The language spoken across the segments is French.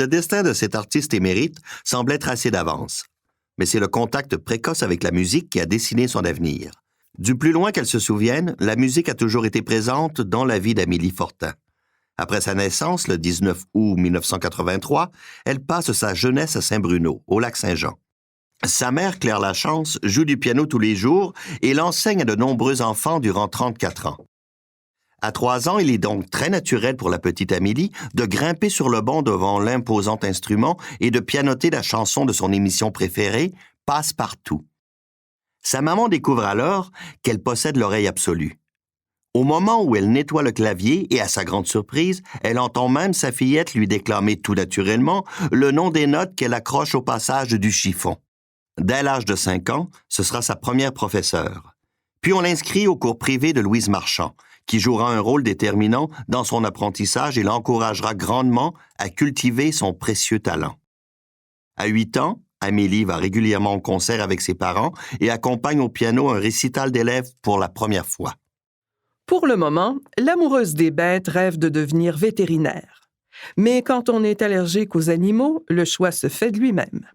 Le destin de cet artiste émérite semble être tracé d'avance. Mais c'est le contact précoce avec la musique qui a dessiné son avenir. Du plus loin qu'elle se souvienne, la musique a toujours été présente dans la vie d'Amélie Fortin. Après sa naissance, le 19 août 1983, elle passe sa jeunesse à Saint-Bruno, au Lac-Saint-Jean. Sa mère, Claire Lachance, joue du piano tous les jours et l'enseigne à de nombreux enfants durant 34 ans. À 3 ans, il est donc très naturel pour la petite Amélie de grimper sur le banc devant l'imposant instrument et de pianoter la chanson de son émission préférée, Passe-Partout. Sa maman découvre alors qu'elle possède l'oreille absolue. Au moment où elle nettoie le clavier, et à sa grande surprise, elle entend même sa fillette lui déclamer tout naturellement le nom des notes qu'elle accroche au passage du chiffon. Dès l'âge de 5 ans, ce sera sa première professeure. Puis on l'inscrit au cours privé de Louise Marchand, qui jouera un rôle déterminant dans son apprentissage et l'encouragera grandement à cultiver son précieux talent. À 8 ans, Amélie va régulièrement au concert avec ses parents et accompagne au piano un récital d'élèves pour la première fois. Pour le moment, l'amoureuse des bêtes rêve de devenir vétérinaire. Mais quand on est allergique aux animaux, le choix se fait de lui-même.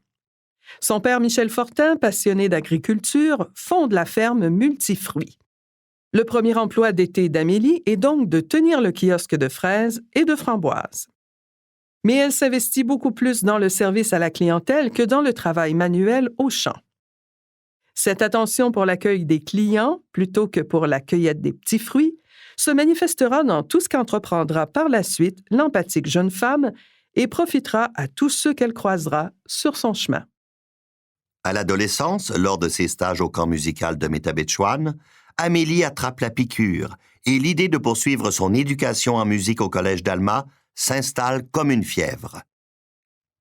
Son père Michel Fortin, passionné d'agriculture, fonde la ferme Multifruits. Le premier emploi d'été d'Amélie est donc de tenir le kiosque de fraises et de framboises. Mais elle s'investit beaucoup plus dans le service à la clientèle que dans le travail manuel au champ. Cette attention pour l'accueil des clients, plutôt que pour la cueillette des petits fruits, se manifestera dans tout ce qu'entreprendra par la suite l'empathique jeune femme et profitera à tous ceux qu'elle croisera sur son chemin. À l'adolescence, lors de ses stages au camp musical de Métabetchouane, Amélie attrape la piqûre et l'idée de poursuivre son éducation en musique au Collège d'Alma s'installe comme une fièvre.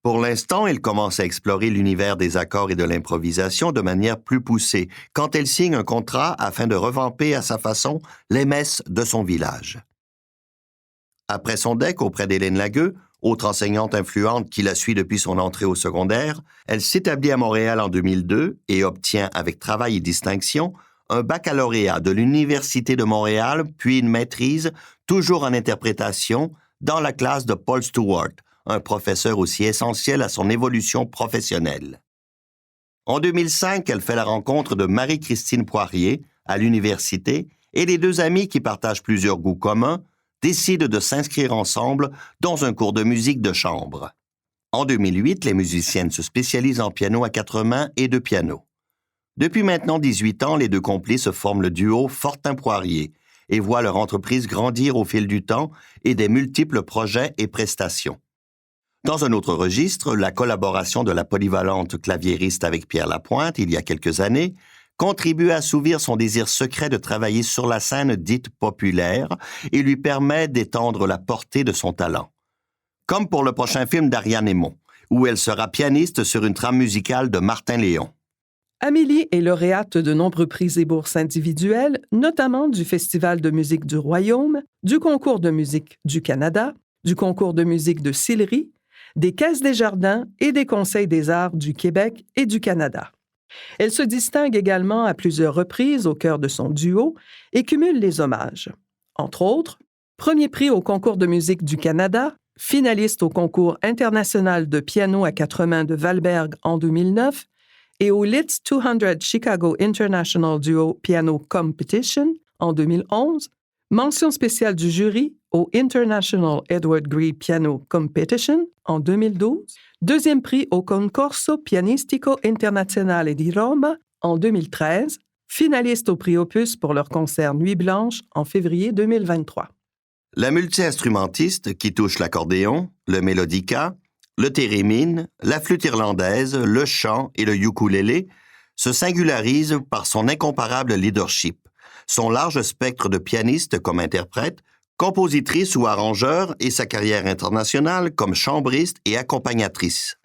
Pour l'instant, elle commence à explorer l'univers des accords et de l'improvisation de manière plus poussée quand elle signe un contrat afin de revamper à sa façon les messes de son village. Après son DEC auprès d'Hélène Lagueux, autre enseignante influente qui la suit depuis son entrée au secondaire, elle s'établit à Montréal en 2002 et obtient, avec travail et distinction, un baccalauréat de l'Université de Montréal, puis une maîtrise, toujours en interprétation, dans la classe de Paul Stewart, un professeur aussi essentiel à son évolution professionnelle. En 2005, elle fait la rencontre de Marie-Christine Poirier à l'université et les deux amis qui partagent plusieurs goûts communs décident de s'inscrire ensemble dans un cours de musique de chambre. En 2008, les musiciennes se spécialisent en piano à 4 mains et de piano. Depuis maintenant 18 ans, les deux complices forment le duo Fortin-Poirier et voient leur entreprise grandir au fil du temps et des multiples projets et prestations. Dans un autre registre, la collaboration de la polyvalente claviériste avec Pierre Lapointe, il y a quelques années, contribue à assouvir son désir secret de travailler sur la scène dite populaire et lui permet d'étendre la portée de son talent. Comme pour le prochain film d'Ariane Aymon, où elle sera pianiste sur une trame musicale de Martin Léon. Amélie est lauréate de nombreux prix et bourses individuelles, notamment du Festival de musique du Royaume, du Concours de musique du Canada, du Concours de musique de Sillery, des Caisses des Jardins et des Conseils des arts du Québec et du Canada. Elle se distingue également à plusieurs reprises au cœur de son duo et cumule les hommages. Entre autres, premier prix au Concours de musique du Canada, finaliste au Concours international de piano à 4 mains de Valberg en 2009 et au Litz 200 Chicago International Duo Piano Competition en 2011, mention spéciale du jury au International Edward Grieg Piano Competition en 2012, deuxième prix au Concorso Pianistico Internazionale di Roma en 2013, finaliste au prix Opus pour leur concert Nuit Blanche en février 2023. La multi-instrumentiste qui touche l'accordéon, le mélodica, le thérémine, la flûte irlandaise, le chant et le ukulélé se singularise par son incomparable leadership, son large spectre de pianiste comme interprète, compositrice ou arrangeur et sa carrière internationale comme chambriste et accompagnatrice.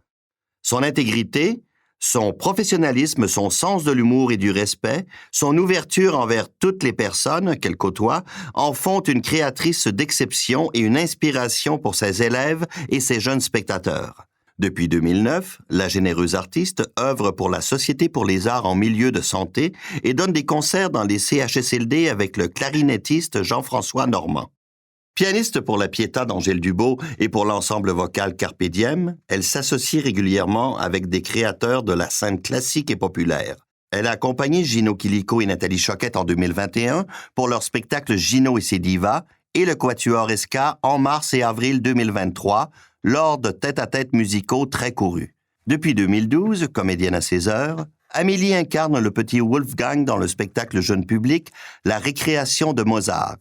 Son intégrité, son professionnalisme, son sens de l'humour et du respect, son ouverture envers toutes les personnes qu'elle côtoie en font une créatrice d'exception et une inspiration pour ses élèves et ses jeunes spectateurs. Depuis 2009, la généreuse artiste œuvre pour la Société pour les arts en milieu de santé et donne des concerts dans les CHSLD avec le clarinettiste Jean-François Normand. Pianiste pour la Pietà d'Angèle Dubos et pour l'ensemble vocal Carpe Diem, elle s'associe régulièrement avec des créateurs de la scène classique et populaire. Elle a accompagné Gino Chilico et Nathalie Choquette en 2021 pour leur spectacle Gino et ses divas et le Quatuor Ska en mars et avril 2023 lors de tête-à-tête musicaux très courus. Depuis 2012, comédienne à ses heures, Amélie incarne le petit Wolfgang dans le spectacle jeune public La récréation de Mozart,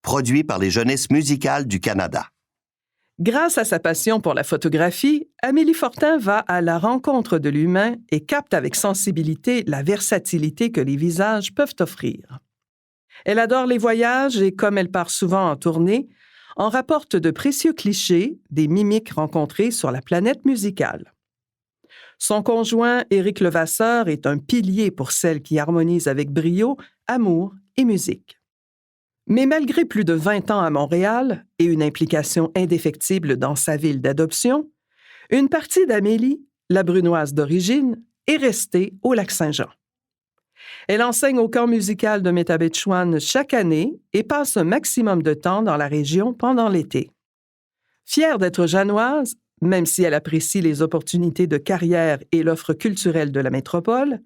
produit par les Jeunesses musicales du Canada. Grâce à sa passion pour la photographie, Amélie Fortin va à la rencontre de l'humain et capte avec sensibilité la versatilité que les visages peuvent offrir. Elle adore les voyages et, comme elle part souvent en tournée, en rapporte de précieux clichés des mimiques rencontrées sur la planète musicale. Son conjoint, Éric Levasseur, est un pilier pour celle qui harmonise avec brio, amour et musique. Mais malgré plus de 20 ans à Montréal et une implication indéfectible dans sa ville d'adoption, une partie d'Amélie, la brunoise d'origine, est restée au Lac-Saint-Jean. Elle enseigne au camp musical de Métabetchouan chaque année et passe un maximum de temps dans la région pendant l'été. Fière d'être janoise, même si elle apprécie les opportunités de carrière et l'offre culturelle de la métropole,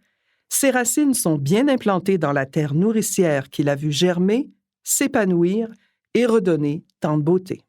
ses racines sont bien implantées dans la terre nourricière qui l'a vue germer, s'épanouir et redonner tant de beauté.